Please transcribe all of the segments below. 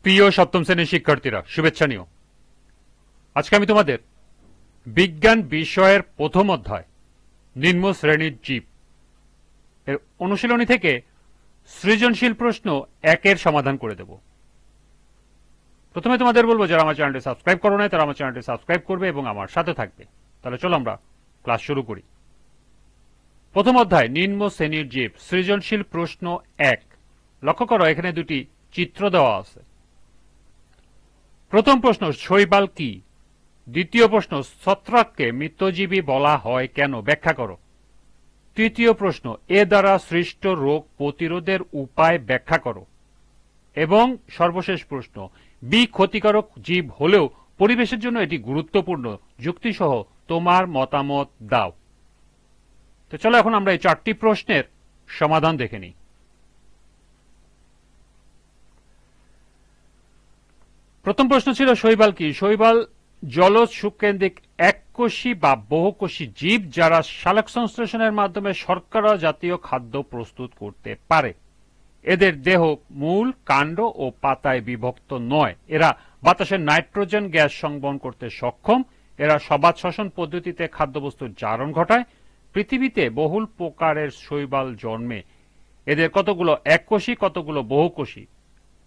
প্রিয় সপ্তম শ্রেণীর শিক্ষার্থীরা, শুভেচ্ছা নিও। আজকে আমি তোমাদের বিজ্ঞান বিষয়ের প্রথম অধ্যায় নিম্ন শ্রেণীর জীব এর অনুশীলনী থেকে সৃজনশীল প্রশ্ন 1 সমাধান করে দেব। প্রথমে তোমাদের বলবো, যারা আমার চ্যানেলটি সাবস্ক্রাইব করো নাই তারা আমার চ্যানেলটি সাবস্ক্রাইব করবে এবং আমার সাথে থাকবে। তাহলে চলো আমরা ক্লাস শুরু করি। প্রথম অধ্যায় নিম্ন শ্রেণীর জীব, সৃজনশীল প্রশ্ন 1। লক্ষ্য করো, এখানে দুটি চিত্র দেওয়া আছে। প্রথম প্রশ্ন, শৈবাল কি? দ্বিতীয় প্রশ্ন, ছত্রাককে মৃতজীবী বলা হয় কেন? ব্যাখ্যা করো। তৃতীয় প্রশ্ন, এ দ্বারা সৃষ্ট রোগ প্রতিরোধের উপায় ব্যাখ্যা করো। এবং সর্বশেষ প্রশ্ন, বি ক্ষতিকারক জীব হলেও পরিবেশের জন্য এটি গুরুত্বপূর্ণ, যুক্তিসহ তোমার মতামত দাও। তো চলো এখন আমরা এই 4টি প্রশ্নের সমাধান দেখে নিই। প্রথম প্রশ্ন ছিল শৈবাল কি? শৈবাল জলজ সুকেন্দ্রিক এককোষী বা বহুকোষী জীব, যারা সালোকসংশ্লেষণের মাধ্যমে শর্করা জাতীয় খাদ্য প্রস্তুত করতে পারে। এদের দেহ মূল, কাণ্ড ও পাতায় বিভক্ত নয়। এরা বাতাসের নাইট্রোজেন গ্যাস সংবহন করতে সক্ষম। এরা সবাত শ্বসন পদ্ধতিতে খাদ্যবস্তুর জারণ ঘটায়। পৃথিবীতে বহুল প্রকারের শৈবাল জন্মে। এদের কতগুলো এককোষী, কতগুলো বহুকোষী।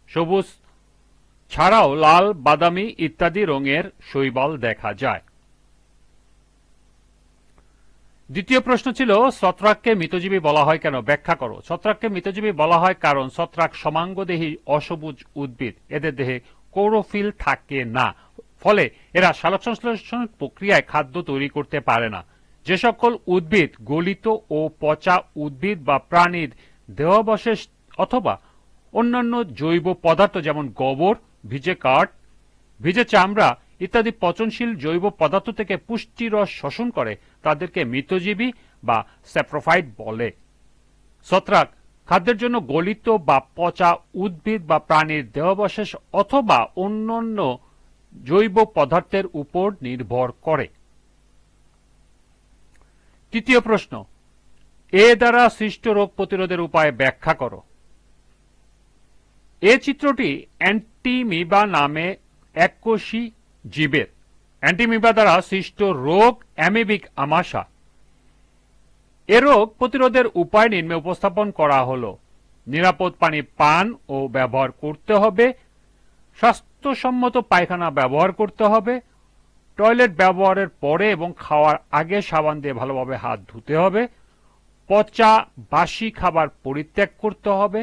সবুজ ছাড়াও লাল, বাদামি ইত্যাদি রঙের শৈবাল দেখা যায়। দ্বিতীয় প্রশ্ন ছিল, ছত্রাককে মৃতজীবী বলা হয় কেন? ব্যাখ্যা করো। ছত্রাককে মৃতজীবী বলা হয় কারণ ছত্রাক সমাঙ্গদেহী অসবুজ উদ্ভিদ। এদের দেহে ক্লোরোফিল থাকে না, ফলে এরা সালোকসংশ্লেষণ প্রক্রিয়ায় খাদ্য তৈরি করতে পারে না। যে সকল উদ্ভিদ গলিত ও পচা উদ্ভিদ বা প্রাণীর দেহাবশেষ অথবা অন্যান্য জৈব পদার্থ যেমন গোবর, ভিজে কাঠ, ভিজে চামড়া ইত্যাদি পচনশীল জৈব পদার্থ থেকে পুষ্টিরস শোষণ করে, তাদেরকে মৃতজীবী বা স্যাপ্রোফাইট বলে। ছত্রাক খাদ্যের জন্য গলিত বা পচা উদ্ভিদ বা প্রাণীর দেহাবশেষ অথবা অন্যান্য জৈব পদার্থের উপর নির্ভর করে। তৃতীয় প্রশ্ন, এ দ্বারা সৃষ্ট রোগ প্রতিরোধের উপায় ব্যাখ্যা করো। এ চিত্রটি অ্যান্টিমিবা নামে এককোষী জীবের। অ্যান্টিমিবা দ্বারা সৃষ্ট রোগ অ্যামিবিক আমাশা। এ রোগ প্রতিরোধের উপায় নিম্নে উপস্থাপন করা হলো। নিরাপদ পানি পান ও ব্যবহার করতে হবে। স্বাস্থ্যসম্মত পায়খানা ব্যবহার করতে হবে। টয়লেট ব্যবহারের পরে এবং খাওয়ার আগে সাবান দিয়ে ভালোভাবে হাত ধুতে হবে। পচা বাসি খাবার পরিত্যাগ করতে হবে।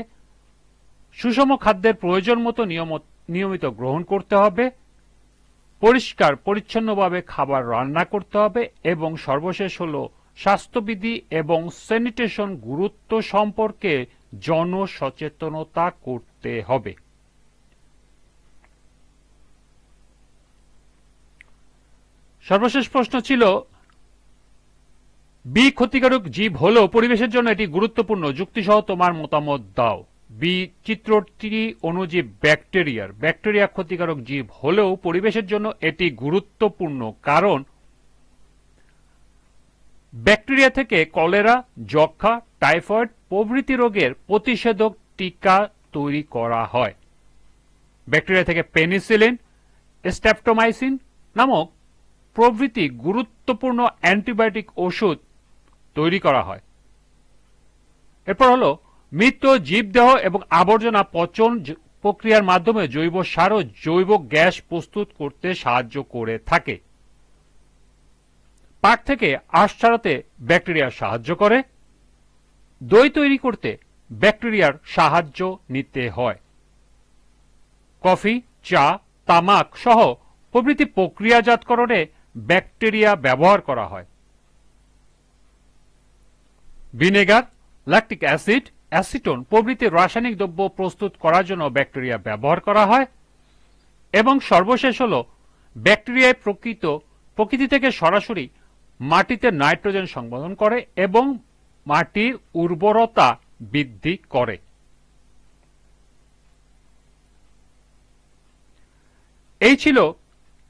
সুষম খাদ্যের প্রয়োজন মতো নিয়মিত গ্রহণ করতে হবে। পরিষ্কার পরিচ্ছন্নভাবে খাবার রান্না করতে হবে এবং সর্বশেষ হল স্বাস্থ্যবিধি এবং স্যানিটেশন গুরুত্ব সম্পর্কে জনসচেতনতা করতে হবে। সর্বশেষ প্রশ্ন ছিল, বি ক্ষতিকারক জীব হলেও পরিবেশের জন্য এটি গুরুত্বপূর্ণ, যুক্তিসহ তোমার মতামত দাও। বি চিত্রটি অণুজীব ব্যাকটেরিয়ার। ব্যাকটেরিয়া ক্ষতিকারক জীব হলেও পরিবেশের জন্য এটি গুরুত্বপূর্ণ কারণ ব্যাকটেরিয়া থেকে কলেরা, যক্ষা, টাইফয়েড প্রভৃতি রোগের প্রতিষেধক টিকা তৈরি করা হয়। ব্যাকটেরিয়া থেকে পেনিসিলিন, স্ট্রেপ্টোমাইসিন নামক প্রভৃতি গুরুত্বপূর্ণ অ্যান্টিবায়োটিক ওষুধ তৈরি করা হয়। এরপর হলো, মৃত জীবদেহ এবং আবর্জনা পচন প্রক্রিয়ার মাধ্যমে জৈব সার ও জৈব গ্যাস প্রস্তুত করতে সাহায্য করে থাকে। পাক থেকে আঁশ ছাড়াতে ব্যাকটেরিয়া সাহায্য করে। দই তৈরি করতে ব্যাকটেরিয়ার সাহায্য নিতে হয়। কফি, চা, তামাক সহ প্রভৃতি প্রক্রিয়াজাতকরণে ব্যাকটেরিয়া ব্যবহার করা হয়। ভিনেগার, ল্যাকটিক অ্যাসিড, অ্যাসিটোন প্রভৃতি রাসায়নিক দ্রব্য প্রস্তুত করার জন্য ব্যাকটেরিয়া ব্যবহার করা হয়। এবং সর্বশেষ হল, ব্যাকটেরিয়ায় প্রকৃতি থেকে সরাসরি মাটিতে নাইট্রোজেন সংবহন করে এবং মাটির উর্বরতা বৃদ্ধি করে। এই ছিল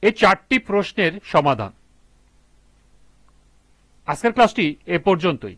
এই 4টি প্রশ্নের সমাধান। আজকের ক্লাসটি এ পর্যন্তই।